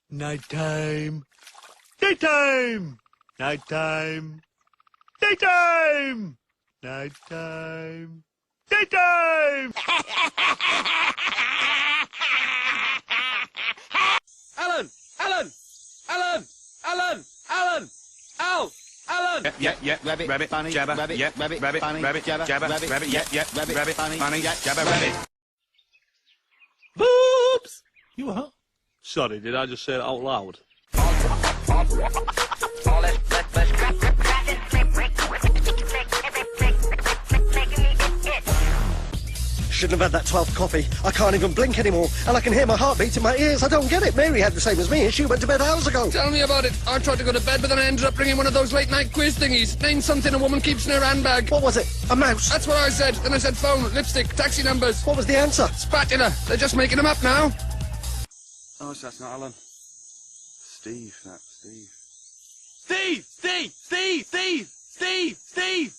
Nighttime. Daytime. Nighttime. Daytime. Nighttime. Daytime. Alan! Alan! Alan! Alan! Alan! Al! Alan! Yeah, rabbit, bunny, jabber, rabbit, rabbit, bunny, jabber, rabbit, rabbit, bunny, jabber, rabbit. Boops! You what? Sorry, did I just say that out loud? Shouldn't have had that 12th coffee. I can't even blink anymore, and I can hear my heartbeat in my ears. I don't get it. Mary had the same as me, and she went to bed hours ago. Tell me about it. I tried to go to bed, but then I ended up bringing one of those late-night quiz thingies. Name something a woman keeps in her handbag. What was it? A mouse? That's what I said. Then I said phone, lipstick, taxi numbers. What was the answer? Spatula. They're just making them up now. Oh, so that's not Alan. Steve, that's Steve. Steve! Steve! Steve! Steve! Steve! Steve!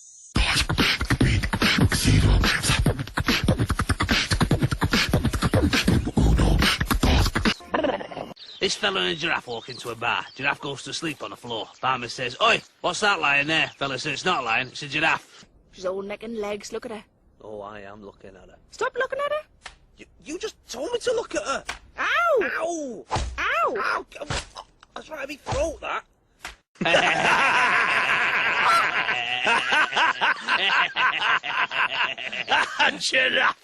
This fella and a giraffe walk into a bar. Giraffe goes to sleep on the floor. Barman says, "Oi, what's that lying there?" Fella says, "It's not a lion, it's a giraffe." She's all neck and legs. Look at her. Oh, I am looking at her. Stop looking at her. You just told me to look at her. Ow! Ow! Ow! Ow! That's right, me throat, that. Giraffe!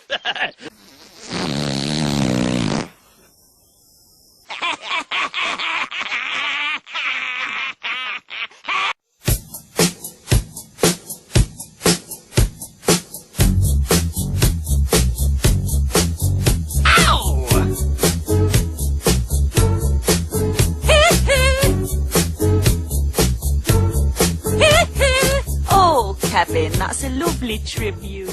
Oh, Kevin, that's a lovely tribute.